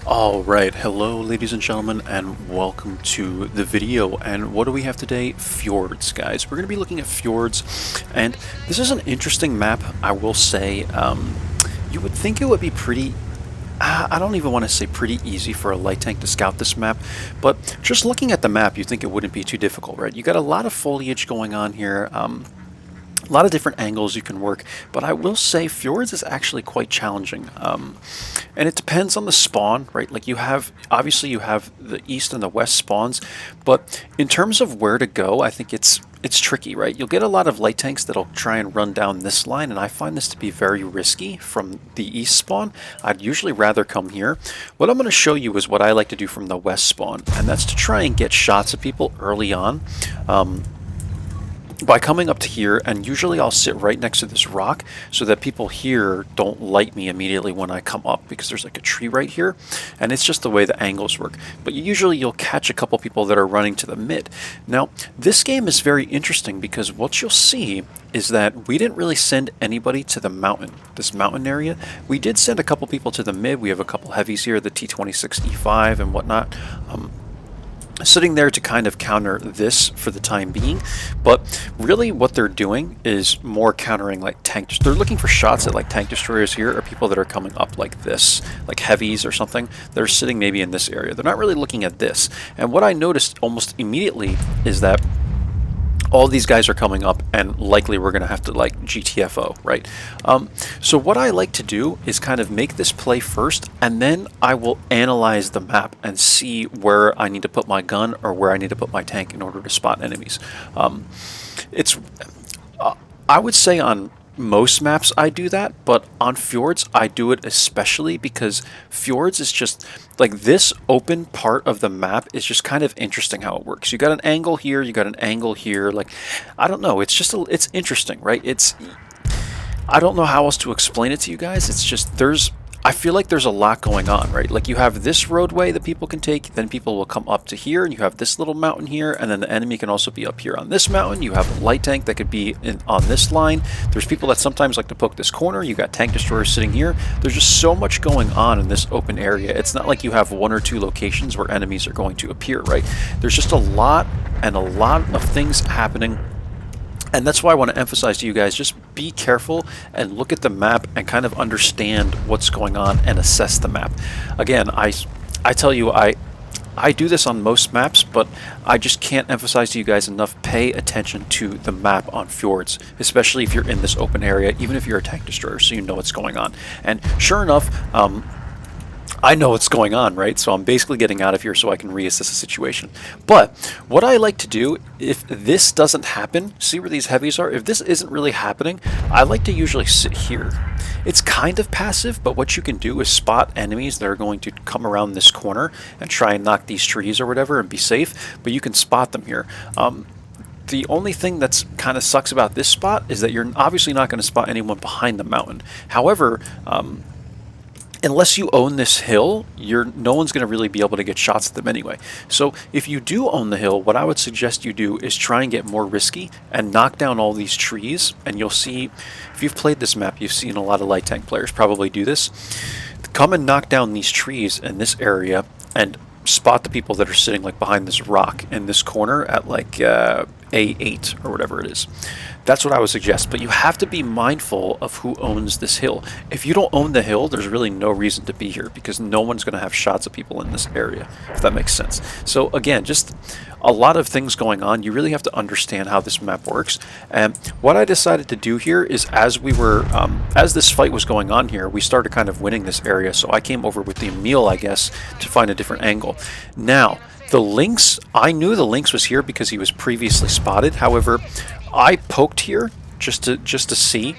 Alright, hello ladies and gentlemen, and welcome to the video. And what do we have today? Fjords, guys. We're going to be looking at Fjords, and this is an interesting map, I will say. You would think it would be pretty... I don't even want to say pretty easy for a light tank to scout this map, but just looking at the map, you think it wouldn't be too difficult, right? You got a lot of foliage going on here. A lot of different angles you can work, but I will say Fjords is actually quite challenging. And it depends on the spawn, right? Like obviously you have the east and the west spawns, but in terms of where to go, I think it's tricky, right? You'll get a lot of light tanks that'll try and run down this line, and I find this to be very risky from the east spawn. I'd usually rather come here. What I'm going to show you is what I like to do from the west spawn, and that's to try and get shots of people early on. By coming up to here, and usually I'll sit right next to this rock so that people here don't light me immediately when I come up, because there's like a tree right here, and it's just the way the angles work. But usually you'll catch a couple people that are running to the mid. Now, this game is very interesting because what you'll see is that we didn't really send anybody to the mountain, this mountain area. We did send a couple people to the mid. We have a couple heavies here, the T26E5 and whatnot. Sitting there to kind of counter this for the time being, but really what they're doing is more countering like tank. They're looking for shots at like tank destroyers here, or people that are coming up like this, like heavies or something. They're sitting maybe in this area. They're not really looking at this. And what I noticed almost immediately is that all these guys are coming up, and likely we're going to have to like GTFO, right? So what I like to do is kind of make this play first, and then I will analyze the map and see where I need to put my gun or where I need to put my tank in order to spot enemies. It's I would say on most maps I do that, but on Fjords I do it especially because Fjords is just like this open part of the map is just kind of interesting how it works. You got an angle here, you got an angle here, like I don't know, it's just it's interesting, right? I don't know how else to explain it to you guys. It's just I feel like there's a lot going on, right? Like you have this roadway that people can take, then people will come up to here, and you have this little mountain here, and then the enemy can also be up here on this mountain. You have a light tank that could be on this line. There's people that sometimes like to poke this corner. You got tank destroyers sitting here. There's just so much going on in this open area. It's not like you have one or two locations where enemies are going to appear, right? There's just a lot of things happening. And that's why I want to emphasize to you guys, just be careful and look at the map and kind of understand what's going on and assess the map. Again, I tell you, I do this on most maps, but I just can't emphasize to you guys enough, pay attention to the map on Fjords, especially if you're in this open area, even if you're a tank destroyer, so you know what's going on. And sure enough, I know what's going on, right? So I'm basically getting out of here so I can reassess the situation. But what I like to do, if this doesn't happen, see where these heavies are? If this isn't really happening, I like to usually sit here. It's kind of passive, but what you can do is spot enemies that are going to come around this corner and try and knock these trees or whatever and be safe, but you can spot them here. The only thing that's kind of sucks about this spot is that you're obviously not going to spot anyone behind the mountain. However, unless you own this hill, no one's going to really be able to get shots at them anyway. So if you do own the hill, what I would suggest you do is try and get more risky and knock down all these trees. And you'll see, if you've played this map, you've seen a lot of light tank players probably do this. Come and knock down these trees in this area and spot the people that are sitting like behind this rock in this corner at like A8 or whatever it is. That's what I would suggest, but you have to be mindful of who owns this hill. If you don't own the hill, there's really no reason to be here because no one's going to have shots of people in this area, if that makes sense. So again, just a lot of things going on. You really have to understand how this map works. And what I decided to do here is as this fight was going on here, we started kind of winning this area. So I came over with the Emil, I guess, to find a different angle. Now, the Lynx, I knew the Lynx was here because he was previously spotted. However, I poked here just to see.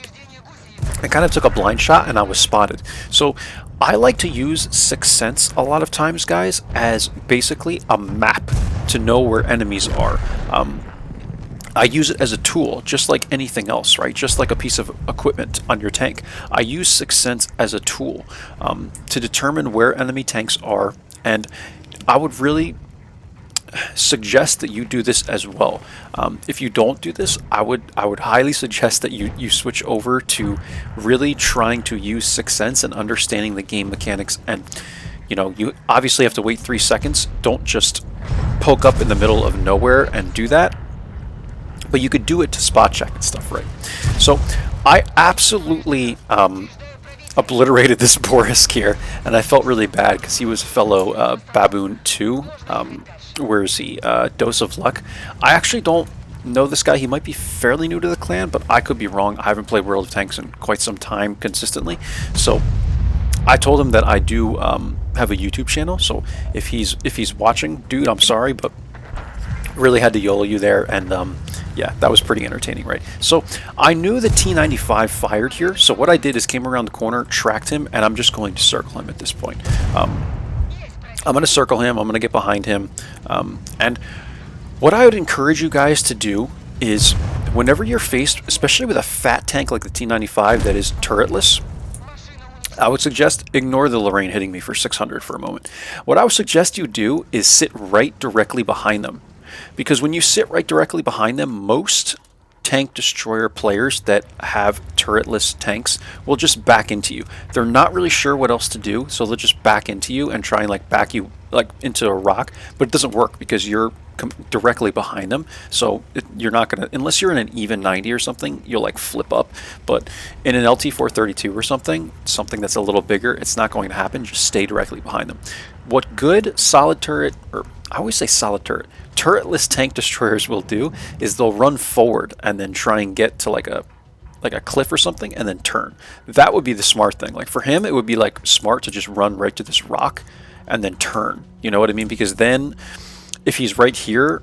I kind of took a blind shot and I was spotted. So I like to use Sixth Sense a lot of times, guys, as basically a map to know where enemies are. I use it as a tool, just like anything else, right? Just like a piece of equipment on your tank. I use Sixth Sense as a tool to determine where enemy tanks are, and I would really suggest that you do this as well. If you don't do this, I would highly suggest that you switch over to really trying to use Sixth Sense and understanding the game mechanics and You know, you obviously have to wait 3 seconds. Don't just poke up in the middle of nowhere and do that. But you could do it to spot check and stuff, right? So I absolutely obliterated this Boris here, and I felt really bad because he was a fellow Baboon too. Where is he? Dose of Luck. I actually don't know this guy. He might be fairly new to the clan, but I could be wrong. I haven't played World of Tanks in quite some time consistently. So I told him that I do have a YouTube channel. So if he's watching, dude, I'm sorry, but really had to YOLO you there, and yeah, that was pretty entertaining, right? So I knew the T95 fired here, so what I did is came around the corner, tracked him, and I'm just going to circle him at this point. I'm going to circle him, I'm going to get behind him, and what I would encourage you guys to do is whenever you're faced, especially with a fat tank like the T95 that is turretless, I would suggest ignore the Lorraine hitting me for 600 for a moment. What I would suggest you do is sit right directly behind them. Because when you sit right directly behind them, most tank destroyer players that have turretless tanks will just back into you. They're not really sure what else to do, so they'll just back into you and try and like back you like into a rock, but it doesn't work because you're directly behind them. So you're not gonna, unless you're in an even 90 or something, you'll like flip up. But in an LT432 or something that's a little bigger, it's not going to happen. Just stay directly behind them. What good solid turret, or I always say solid turret, turretless tank destroyers will do is they'll run forward and then try and get to like a cliff or something and then turn. That would be the smart thing. Like for him, it would be like smart to just run right to this rock and then turn. You know what I mean? Because then if he's right here,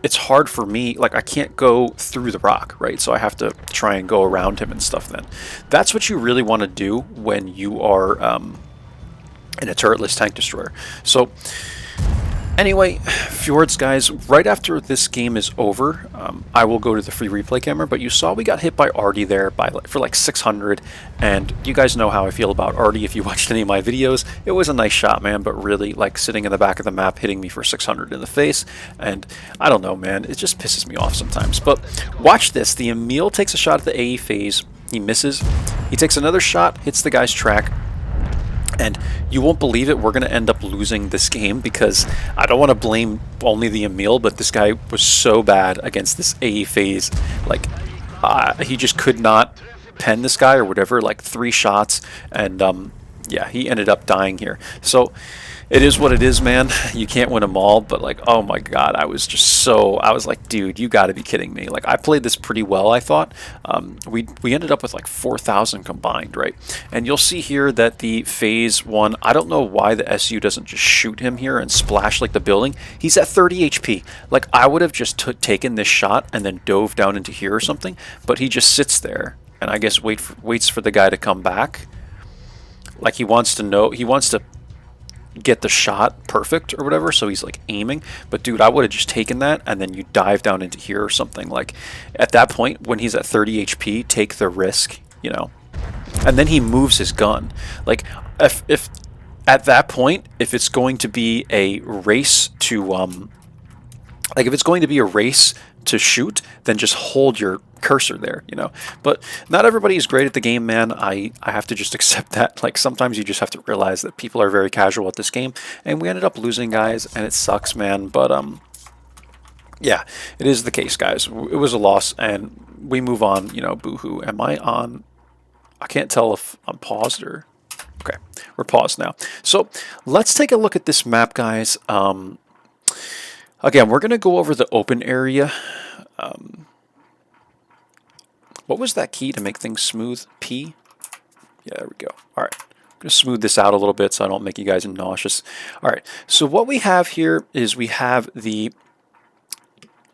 it's hard for me. Like I can't go through the rock, right? So I have to try and go around him and stuff then. That's what you really want to do when you are in a turretless tank destroyer. So anyway, Fjords, guys, right after this game is over, I will go to the free replay camera, but you saw we got hit by Artie there for like 600, and you guys know how I feel about Artie if you watched any of my videos. It was a nice shot, man, but really, like, sitting in the back of the map, hitting me for 600 in the face, and I don't know, man, it just pisses me off sometimes. But watch this. The Emil takes a shot at the AE phase. He misses. He takes another shot, hits the guy's track. And you won't believe it, we're going to end up losing this game because I don't want to blame only the Emil, but this guy was so bad against this AE phase. Like, he just could not pen this guy or whatever, like 3 shots, and yeah, he ended up dying here. So it is what it is, man. You can't win them all, but like, oh my god, I was like, dude, you got to be kidding me. Like, I played this pretty well, I thought. We ended up with like 4,000 combined, right? And you'll see here that the phase 1, I don't know why the SU doesn't just shoot him here and splash like the building. He's at 30 HP. Like, I would have just taken this shot and then dove down into here or something, but he just sits there and I guess waits for the guy to come back. Like, he wants to get the shot perfect or whatever, so he's like aiming. But dude, I would have just taken that and then you dive down into here or something. Like, at that point when he's at 30 HP, take the risk, you know. And then he moves his gun. Like, if at that point, if it's going to be a race to shoot, then just hold your cursor there, you know. But not everybody is great at the game, man. I have to just accept that. Like, sometimes you just have to realize that people are very casual at this game, and we ended up losing, guys, and it sucks, man. But yeah, it is the case, guys. It was a loss, and we move on, you know. Boohoo. Am I on? I can't tell if I'm paused or... Okay, we're paused now. So let's take a look at this map, guys. Again, we're going to go over the open area. What was that key to make things smooth? P? Yeah, there we go. All right. I'm going to smooth this out a little bit so I don't make you guys nauseous. All right. So what we have here is we have the...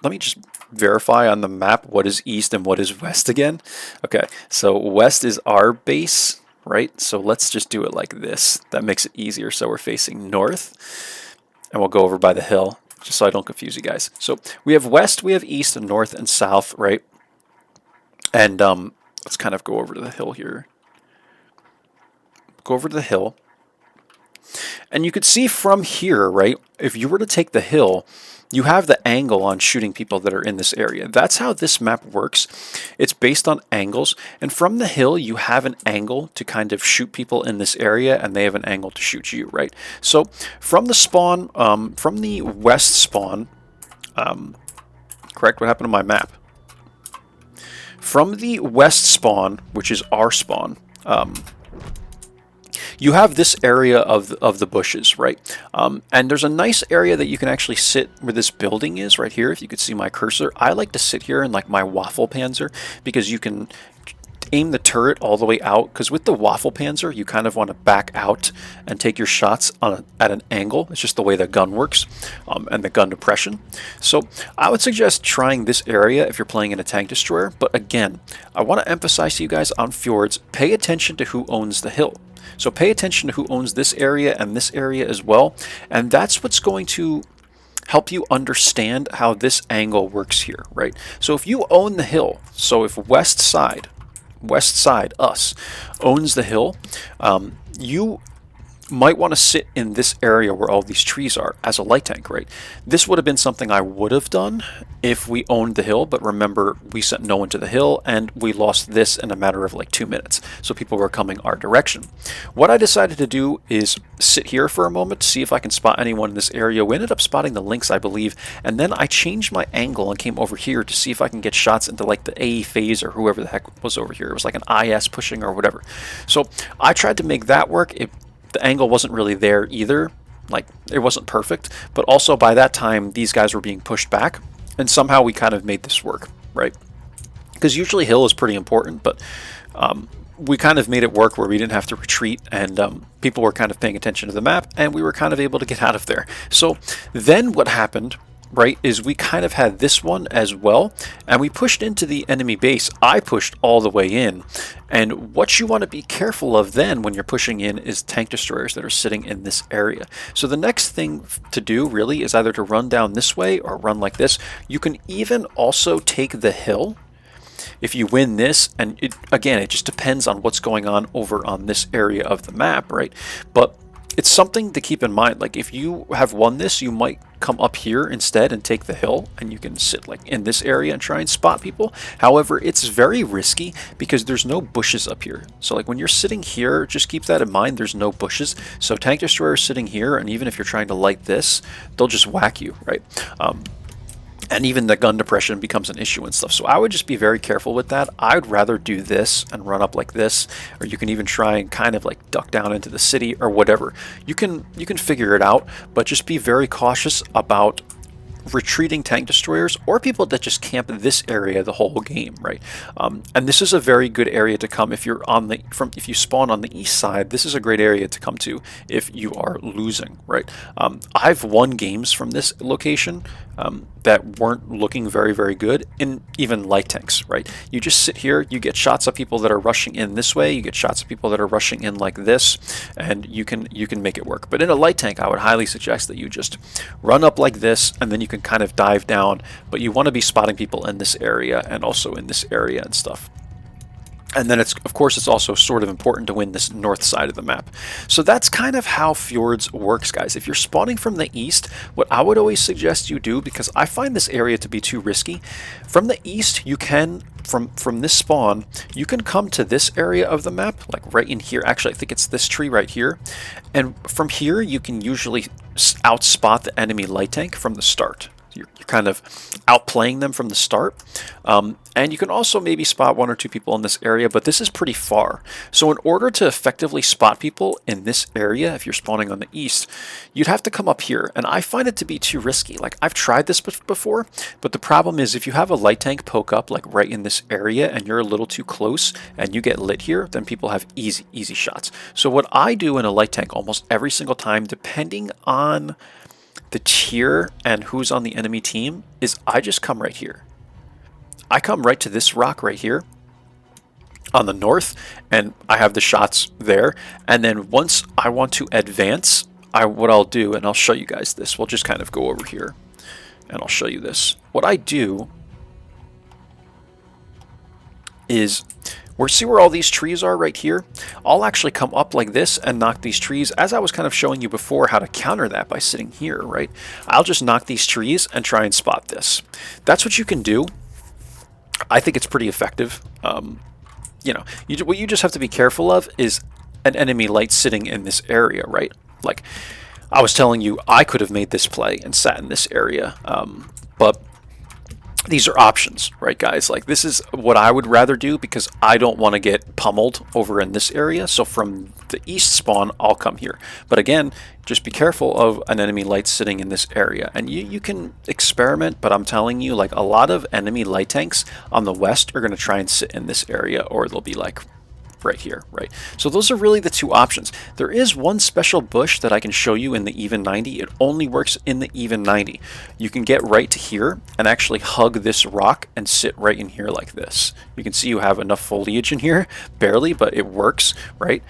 Let me just verify on the map what is east and what is west again. Okay. So west is our base, right? So let's just do it like this. That makes it easier. So we're facing north. And we'll go over by the hill, just so I don't confuse you guys. So we have west, we have east, and north, and south, right? And let's kind of go over to the hill here. Go over to the hill. And you could see from here, right, if you were to take the hill, you have the angle on shooting people that are in this area. That's how this map works. It's based on angles, and from the hill you have an angle to kind of shoot people in this area, and they have an angle to shoot you, right? So from the spawn, from the west spawn, correct, what happened to my map? From the west spawn, which is our spawn, you have this area of the bushes, right? And there's a nice area that you can actually sit where this building is right here. If you could see my cursor, I like to sit here in like my waffle panzer because you can aim the turret all the way out, because with the waffle panzer you kind of want to back out and take your shots at an angle. It's just the way the gun works, and the gun depression. So I would suggest trying this area if you're playing in a tank destroyer. But again, I want to emphasize to you guys on Fjords, pay attention to who owns the hill. So pay attention to who owns this area and this area as well, and that's what's going to help you understand how this angle works here, right? So if you own the hill, so if west side, us, owns the hill, you might want to sit in this area where all these trees are as a light tank, right? This would have been something I would have done if we owned the hill, but remember, we sent no one to the hill and we lost this in a matter of like 2 minutes. So people were coming our direction. What I decided to do is sit here for a moment to see if I can spot anyone in this area. We ended up spotting the Lynx, I believe, and then I changed my angle and came over here to see if I can get shots into like the AE phase or whoever the heck was over here. It was like an IS pushing or whatever. So I tried to make that work. The angle wasn't really there either, like it wasn't perfect, but also by that time these guys were being pushed back, and somehow we kind of made this work, right? Because usually hill is pretty important, but we kind of made it work where we didn't have to retreat, and people were kind of paying attention to the map, and we were kind of able to get out of there. So then what happened, right, is we kind of had this one as well, and we pushed into the enemy base. I pushed all the way in, and what you want to be careful of then when you're pushing in is tank destroyers that are sitting in this area. So the next thing to do really is either to run down this way or run like this. You can even also take the hill if you win this, and again, it just depends on what's going on over on this area of the map, right? But it's something to keep in mind. Like if you have won this, you might come up here instead and take the hill, and you can sit like in this area and try and spot people. However, it's very risky because there's no bushes up here. So like when you're sitting here, just keep that in mind, there's no bushes. So tank destroyers sitting here, and even if you're trying to light this, they'll just whack you, right? And even the gun depression becomes an issue and stuff. So I would just be very careful with that. I'd rather do this and run up like this, or you can even try and kind of like duck down into the city or whatever. You can figure it out, but just be very cautious about retreating tank destroyers or people that just camp this area the whole game, right? And this is a very good area to come if you're on the if you spawn on the east side. This is a great area to come to if you are losing, right? I've won games from this location that weren't looking very, very good in even light tanks, right? You just sit here, you get shots of people that are rushing in this way, you get shots of people that are rushing in like this, and you can make it work. But in a light tank, I would highly suggest that you just run up like this, and then you can kind of dive down, but you want to be spotting people in this area and also in this area and stuff. And then of course it's also sort of important to win this north side of the map. So that's kind of how Fjords works, guys. If you're spawning from the east, what I would always suggest you do, because I find this area to be too risky, from the east you can, from this spawn, you can come to this area of the map, like right in here. Actually, I think it's this tree right here. And from here you can usually outspot the enemy light tank from the start. You're kind of outplaying them from the start. And you can also maybe spot 1 or 2 people in this area, but this is pretty far. So in order to effectively spot people in this area, if you're spawning on the east, you'd have to come up here. And I find it to be too risky. Like I've tried this before, but the problem is if you have a light tank poke up like right in this area and you're a little too close and you get lit here, then people have easy shots. So what I do in a light tank almost every single time, depending on the tier and who's on the enemy team, is I just come right here. I come right to this rock right here on the north, and I have the shots there. And then once I want to advance, what I'll do, and I'll show you guys this, we'll just kind of go over here and I'll show you this. What I do is See where all these trees are right here? I'll actually come up like this and knock these trees, as I was kind of showing you before how to counter that by sitting here, right? I'll just knock these trees and try and spot this. That's what you can do. I think it's pretty effective. You know, what you just have to be careful of is an enemy light sitting in this area, right? Like I was telling you, I could have made this play and sat in this area, but these are options, right, guys? Like this is what I would rather do because I don't want to get pummeled over in this area. So from the east spawn, I'll come here. But again, just be careful of an enemy light sitting in this area. And you can experiment, but I'm telling you, like a lot of enemy light tanks on the west are going to try and sit in this area, or they'll be like right here, right? So those are really the two options. There is one special bush that I can show you in the even 90. It only works in the even 90. You can get right to here and actually hug this rock and sit right in here like this. You can see you have enough foliage in here, barely, but it works, right?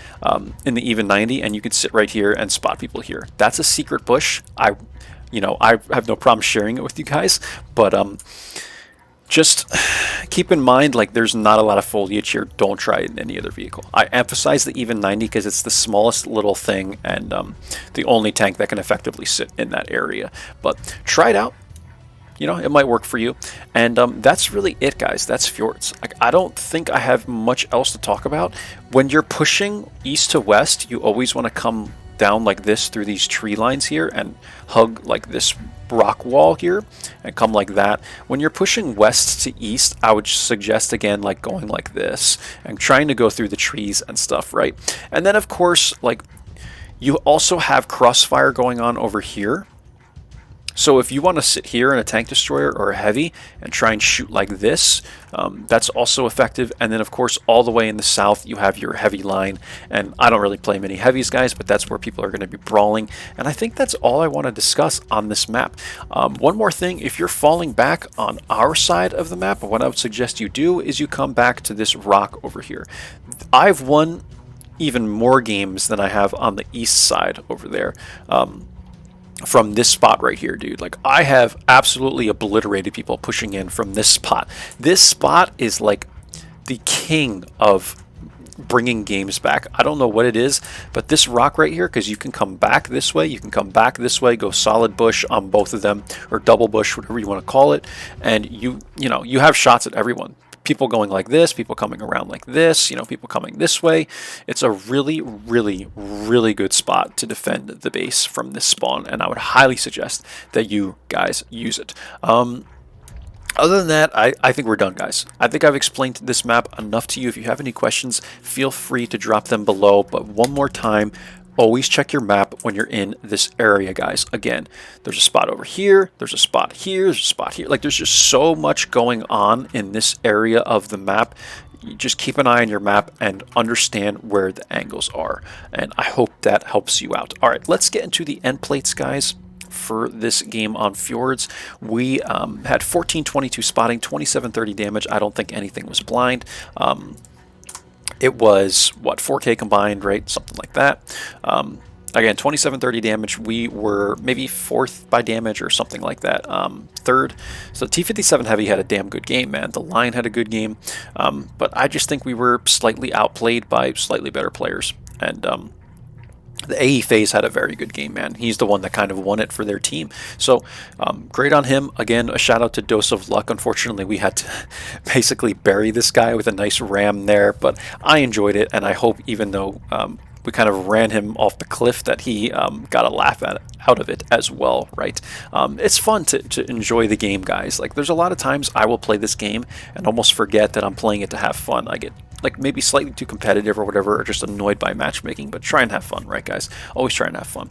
In the even 90, and you can sit right here and spot people here. That's a secret bush. I have no problem sharing it with you guys, but just keep in mind, like there's not a lot of foliage here. Don't try it in any other vehicle. I emphasize the even 90 because it's the smallest little thing and the only tank that can effectively sit in that area. But try it out. You know, it might work for you. And that's really it, guys. That's Fjords. Like, I don't think I have much else to talk about. When you're pushing east to west, you always want to come down like this through these tree lines here and hug like this rock wall here and come like that. When you're pushing west to east, I would suggest again like going like this and trying to go through the trees and stuff, right? And then of course, like you also have crossfire going on over here. So if you want to sit here in a tank destroyer or a heavy and try and shoot like this, that's also effective. And then of course all the way in the south you have your heavy line, and I don't really play many heavies, guys, but that's where people are going to be brawling. And I think that's all I want to discuss on this map. One more thing, if you're falling back on our side of the map, what I would suggest you do is you come back to this rock over here. I've won even more games than I have on the east side over there. From this spot right here, dude. Like, I have absolutely obliterated people pushing in from this spot. This spot is like the king of bringing games back. I don't know what it is, but this rock right here, because you can come back this way, you can come back this way, go solid bush on both of them, or double bush, whatever you want to call it, and you have shots at everyone. People going like this, people coming around like this, people coming this way. It's a really, really, really good spot to defend the base from this spawn, and I would highly suggest that you guys use it. Other than that, I think we're done, guys. I think I've explained this map enough to you. If you have any questions, feel free to drop them below. But one more time, always check your map when you're in this area, guys. Again, there's a spot over here, there's a spot here, there's a spot here. Like, there's just so much going on in this area of the map. You just keep an eye on your map and understand where the angles are. And I hope that helps you out. All right, let's get into the end plates, guys. For this game on Fjords, we had 1422 spotting, 2730 damage. I don't think anything was blind. It was, what, 4K combined, right? Something like that. Again, 2730 damage. We were maybe 4th by damage or something like that. 3rd. So T57 Heavy had a damn good game, man. The Line had a good game. But I just think we were slightly outplayed by slightly better players. And the AE phase had a very good game, man. He's the one that kind of won it for their team. So great on him. Again, a shout out to Dose of Luck. Unfortunately, we had to basically bury this guy with a nice ram there, but I enjoyed it, and I hope, even though we kind of ran him off the cliff, that he got a laugh out of it as well, right? It's fun to enjoy the game, guys. Like, there's a lot of times I will play this game and almost forget that I'm playing it to have fun. I get like maybe slightly too competitive or whatever, or just annoyed by matchmaking, but try and have fun, right, guys? Always try and have fun.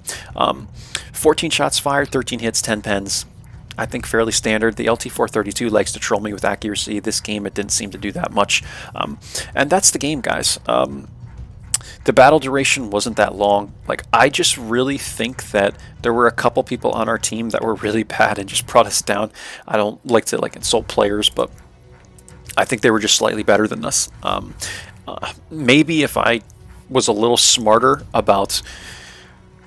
14 shots fired, 13 hits, 10 pens. I think fairly standard. The LT432 likes to troll me with accuracy. This game, it didn't seem to do that much. And that's the game, guys. The battle duration wasn't that long. Like, I just really think that there were a couple people on our team that were really bad and just brought us down. I don't like to insult players, but I think they were just slightly better than us. Maybe if I was a little smarter about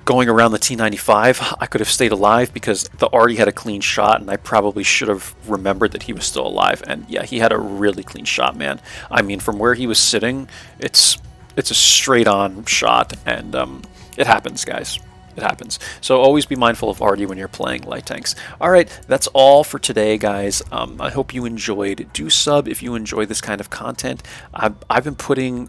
going around the T95, I could have stayed alive because the Artie had a clean shot, and I probably should have remembered that he was still alive. And yeah, he had a really clean shot, man. I mean, from where he was sitting, it's a straight on shot, and it happens, guys. It happens. So always be mindful of Artie when you're playing light tanks. All right, that's all for today, guys. I hope you enjoyed. Do sub if you enjoy this kind of content. I've been putting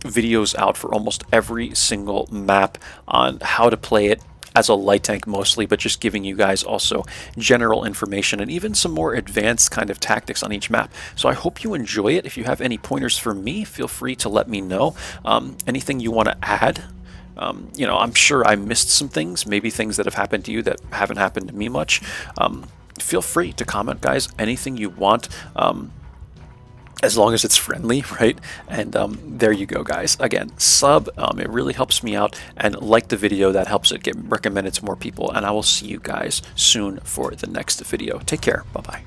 videos out for almost every single map on how to play it as a light tank mostly, but just giving you guys also general information and even some more advanced kind of tactics on each map. So I hope you enjoy it. If you have any pointers for me, feel free to let me know. Anything you want to add? You know, I'm sure I missed some things, maybe things that have happened to you that haven't happened to me much. Feel free to comment, guys, anything you want, as long as it's friendly, right? And there you go, guys. Again, sub, it really helps me out, and like the video, that helps it get recommended to more people, and I will see you guys soon for the next video. Take care. Bye-bye.